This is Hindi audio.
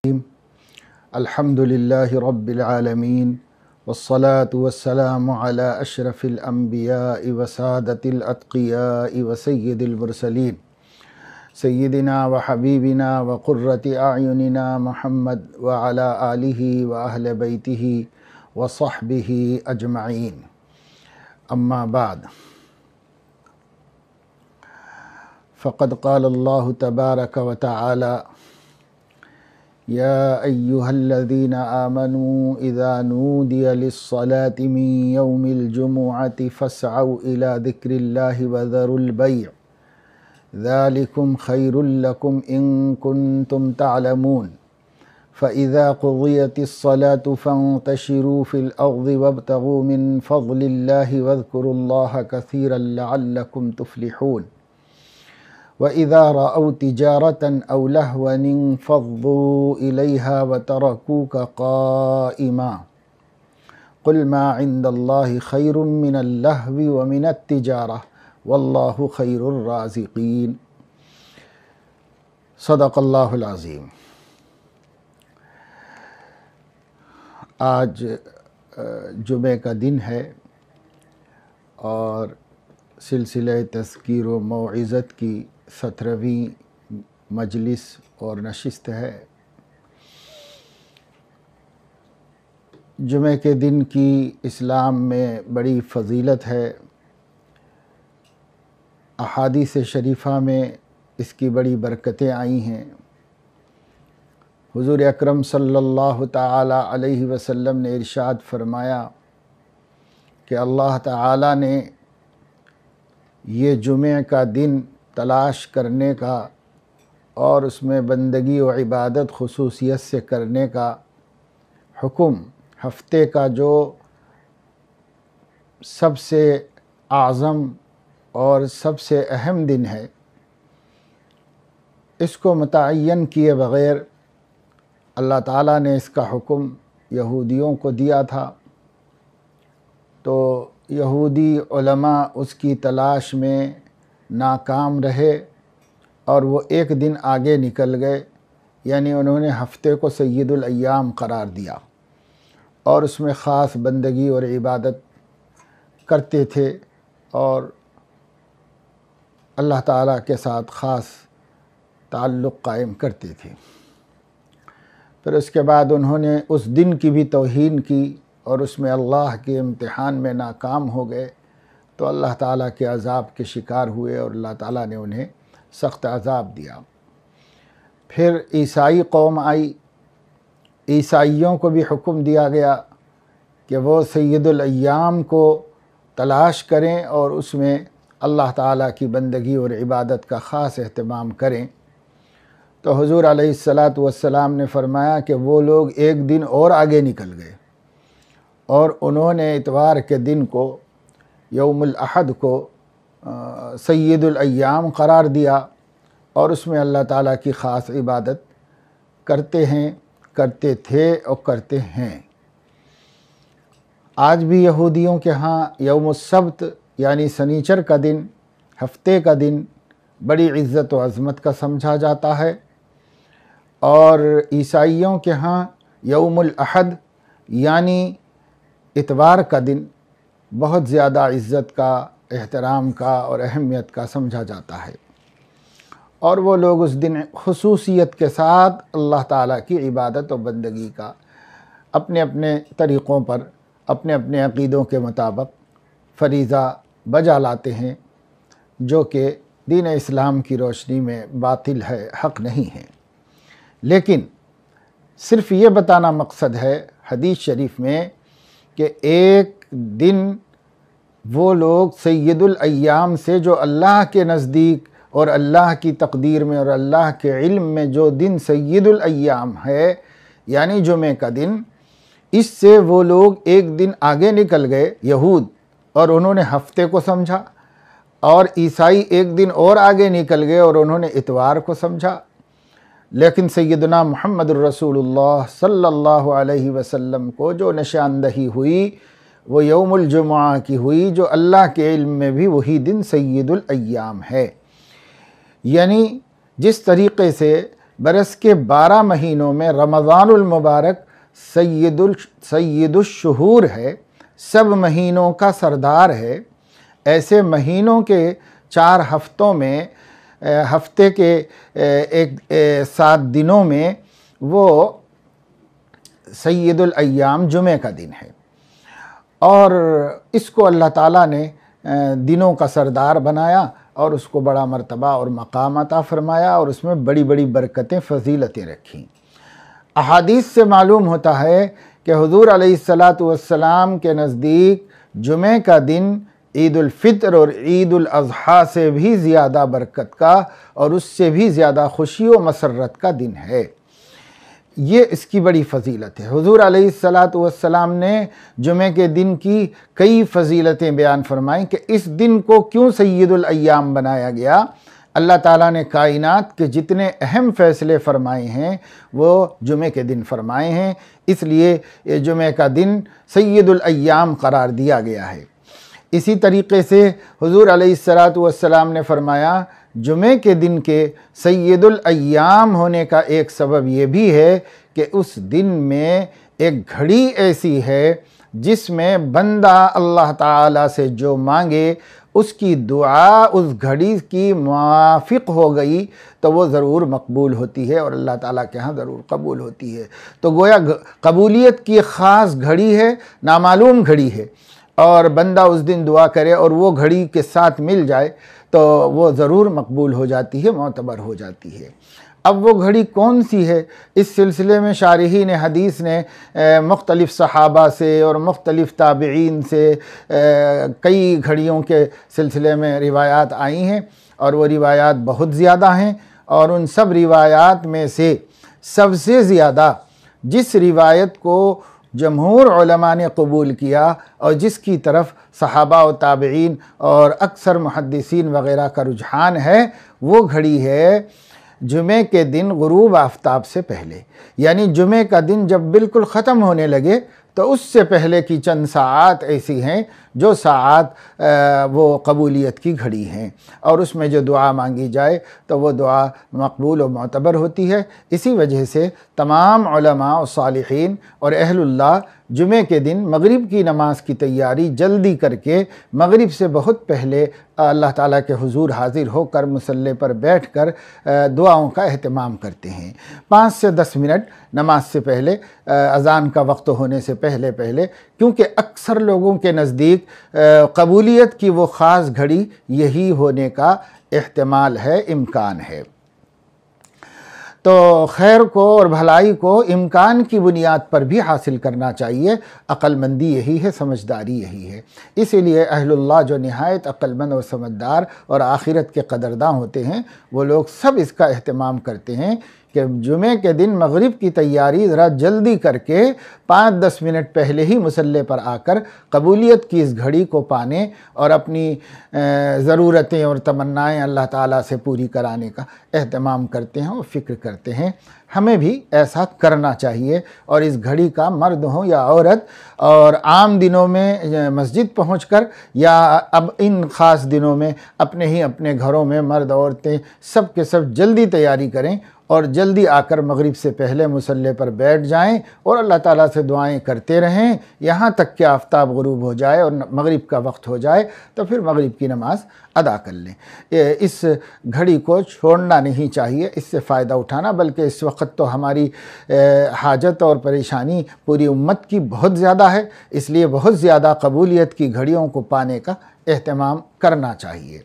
अल्हम्दुलिल्लाहि रब्बिल आलमीन वस्सलातु वस्सलामु अला अशरफिल अंबियाइ व सादतिल अत्क़ियाइ व सय्यिदिल मुरसलीन सय्यिदिना व हबीबिना व क़ुर्रति अयुनिना मुहम्मद व अला आलिहि व अहले बैतिहि व सहबिहि अजमईन। अम्मा बाद, फ़क़द क़ाल अल्लाहु तबारक व तआला या अय्युहल्लज़ीना आमनू इज़ा नूदिया लिस्सलाति मिन यौमिल जुमुअति फ़स्अऊ इला ज़िक्रिल्लाहि व ज़रुल बैअ ज़ालिकुम खैरुल लकुम इन कुन्तुम तअलमून फ़इज़ा क़ुज़ियतिस्सलातु फ़ंतशिरू फ़िल अर्ज़ि वब्तग़ू मिन फ़ज़लिल्लाहि वज़्कुरुल्लाह कसीरन लअल्लकुम तुफ़्लिहून व इज़ा रअव तिजारतन औ लहवन इंफ़ज़्ज़ू इलैहा व तरकूका क़ाइमा क़ुल मा इंदल्लाहि खैरुम मिनल लहवी व मिनत तिजारह वल्लाहु खैरुर राज़िक़ीन। सदक़ल्लाहुल अज़ीम। आज जुमे का दिन है और सिलसिले तज़कीर व मौइज़त की 17वीं मजलिस और नशिस्त है। जुमे के दिन की इस्लाम में बड़ी फ़जीलत है। अहादीस शरीफ़ा में इसकी बड़ी बरकतें आई हैं। हुज़ूर अकरम सल्लल्लाहु ताला अलैहि वसल्लम ने इरशाद फरमाया कि अल्लाह ताला ने ये जुमे का दिन तलाश करने का और उसमें बंदगी व इबादत खुसूसियत से करने का हुक्म, हफ्ते का जो सबसे आज़म और सबसे अहम दिन है, इसको मुतअय्यन किए बग़ैर अल्लाह ताला ने इसका हुक्म यहूदियों को दिया था। तो यहूदी उलमा उसकी तलाश में नाकाम रहे और वो एक दिन आगे निकल गए, यानी उन्होंने हफ्ते को सय्यदुल अय्याम करार दिया और उसमें ख़ास बंदगी और इबादत करते थे और अल्लाह ताला के साथ ख़ास ताल्लुक़ कायम करते थे। फिर उसके बाद उन्होंने उस दिन की भी तौहीन की और उसमें अल्लाह के इम्तिहान में नाकाम हो गए, तो अल्लाह ताला के अज़ाब के शिकार हुए और अल्लाह ताला ने उन्हें सख्त अज़ाब दिया। फिर ईसाई कौम आई, ईसाइयों को भी हुक्म दिया गया कि वो सय्यदुल अय्याम को तलाश करें और उसमें अल्लाह ताला की बंदगी और इबादत का ख़ास एहतमाम करें। तो हुज़ूर अलैहिस्सलातु वस्सलाम ने फरमाया कि वो लोग एक दिन और आगे निकल गए और उन्होंने इतवार के दिन को, यौमुल अहद को सय्यदुल अय्याम करार दिया और उसमें अल्लाह ताला की ख़ास इबादत करते हैं, करते थे और करते हैं। आज भी यहूदियों के यहाँ यौमुस सब्त यानी सनीचर का दिन, हफ्ते का दिन बड़ी इज़्ज़त व अज़मत का समझा जाता है और ईसाइयों के यहाँ यौमुल अहद यानी इतवार का दिन बहुत ज़्यादा इज़्ज़त का, एहतराम का और अहमियत का समझा जाता है और वो लोग उस दिन खुसूसियत के साथ अल्लाह ताला की इबादत और बंदगी का अपने अपने तरीक़ों पर, अपने अपने अक़ीदों के मुताबिक फ़रीज़ा बजा लाते हैं, जो कि दीन इस्लाम की रोशनी में बातिल है, हक़ नहीं है। लेकिन सिर्फ़ ये बताना मकसद है हदीस शरीफ में कि एक दिन वो लोग सय्यदुल अय्याम से, जो अल्लाह के नज़दीक और अल्लाह की तक़दीर में और अल्लाह के इल्म में जो दिन सय्यदुल अय्याम है यानी जुमे का दिन, इससे वो लोग एक दिन आगे निकल गए यहूद और उन्होंने हफ्ते को समझा, और ईसाई एक दिन और आगे निकल गए और उन्होंने इतवार को समझा। लेकिन सैयदना मुहम्मद रसूलुल्लाह सल्लल्लाहु अलैहि वसल्लम को जो निशानदही हुई वो यौमुल जुमुआ की हुई, जो अल्लाह के इल्म में भी वही दिन सय्यदुल अय्याम है। यानी जिस तरीक़े से बरस के 12 महीनों में रमज़ानुल मुबारक सय्यदुश्शुहूर है, सब महीनों का सरदार है। ऐसे महीनों के 4 हफ्तों में, हफ्ते के 7 दिनों में वो सय्यदुल अय्याम जुमे का दिन है, और इसको अल्लाह ताला ने दिनों का सरदार बनाया और उसको बड़ा मर्तबा और मकाम अता फरमाया, और उसमें बड़ी बड़ी बरकतें, फजीलतें रखीं। अहादीस से मालूम होता है कि हुज़ूर अलैहिस्सलातु वस्सलाम के नज़दीक जुमे का दिन ईद उल फित्र और ईद उल अज़हा से भी ज़्यादा बरकत का और उससे भी ज़्यादा खुशी व मसरत का दिन है। ये इसकी बड़ी फ़जीलत है। हुज़ूर अलैहिस्सलातु वस्सलाम ने जुमे के दिन की कई फ़जीलतें बयान फरमाई कि इस दिन को क्यों सय्यदुल अय्याम बनाया गया। अल्लाह ताला ने कायनात के जितने अहम फ़ैसले फ़रमाए हैं वो जुमे के दिन फ़रमाए हैं, इसलिए ये जुमे का दिन सय्यदुल अय्याम करार दिया गया है। इसी तरीक़े से हुज़ूर अलैहिस्सलातु वस्सलाम ने फ़रमाया जुमे के दिन के सय्यदुल अय्याम होने का एक सबब ये भी है कि उस दिन में एक घड़ी ऐसी है जिसमें बंदा अल्लाह ताला से जो मांगे उसकी दुआ उस घड़ी की मुवाफ़िक हो गई तो वो ज़रूर मकबूल होती है और अल्लाह ताला के यहाँ ज़रूर कबूल होती है। तो गोया कबूलियत की ख़ास घड़ी है, नामालूम घड़ी है, और बंदा उस दिन दुआ करे और वो घड़ी के साथ मिल जाए तो वो ज़रूर मकबूल हो जाती है, मोतबर हो जाती है। अब वो घड़ी कौन सी है, इस सिलसिले में शारिहीन हदीस ने मुख्तलिफ़ सहाबा से और मुख्तलिफ़ ताबिईन से कई घड़ियों के सिलसिले में रिवायात आई हैं, और वो रिवायात बहुत ज़्यादा हैं, और उन सब रिवायात में से सबसे ज़्यादा जिस रिवायत को जमहूर उलमा ने कबूल किया और जिसकी तरफ सहाबा व ताबिईन और अक्सर मुहद्दिसीन वग़ैरह का रुझान है, वो घड़ी है जुमे के दिन गुरूब आफ्ताब से पहले, यानी जुमे का दिन जब बिल्कुल ख़त्म होने लगे तो उससे पहले की चंद साआत ऐसी हैं जो साआत वो कबूलियत की घड़ी हैं, और उसमें जो दुआ मांगी जाए तो वो दुआ मकबूल व मोतबर होती है। इसी वजह से तमाम उलमा और सालिहीन और अहलुल्लाह जुमे के दिन मगरिब की नमाज की तैयारी जल्दी करके मगरिब से बहुत पहले अल्लाह ताला के हुजूर हाज़िर होकर मुसल्ले पर बैठकर दुआओं का एहतमाम करते हैं। 5 से 10 मिनट नमाज से पहले, अज़ान का वक्त होने से पहले पहले, क्योंकि अक्सर लोगों के नज़दीक कबूलियत की वो ख़ास घड़ी यही होने का एहतमाल है, इम्कान है। तो खैर को और भलाई को इम्कान की बुनियाद पर भी हासिल करना चाहिए। अक्लमंदी यही है, समझदारी यही है। इसीलिए अहलुल्लाह जो नहायत अक्लमंद और समझदार और आखिरत के कदरदां होते हैं वो लोग सब इसका एहतमाम करते हैं कि जुमे के दिन मगरिब की तैयारी ज़रा जल्दी करके 5-10 मिनट पहले ही मुसल्ले पर आकर कबूलियत की इस घड़ी को पाने और अपनी ज़रूरतें और तमन्नाएं अल्लाह ताला से पूरी कराने का एहतमाम करते हैं और फ़िक्र करते हैं। हमें भी ऐसा करना चाहिए, और इस घड़ी का मर्द हो या औरत, और आम दिनों में मस्जिद पहुंचकर या अब इन ख़ास दिनों में अपने ही अपने घरों में मर्द औरतें सब के सब जल्दी तैयारी करें और जल्दी आकर मगरिब से पहले मुसल्ले पर बैठ जाएं और अल्लाह ताला से दुआएं करते रहें यहाँ तक कि आफ्ताब गुरूब हो जाए और मगरिब का वक्त हो जाए तो फिर मगरिब की नमाज अदा कर लें। इस घड़ी को छोड़ना नहीं चाहिए, इससे फ़ायदा उठाना, बल्कि इस वक्त तो हमारी हाजत और परेशानी पूरी उम्मत की बहुत ज़्यादा है, इसलिए बहुत ज़्यादा कबूलियत की घड़ियों को पाने का एहतमाम करना चाहिए।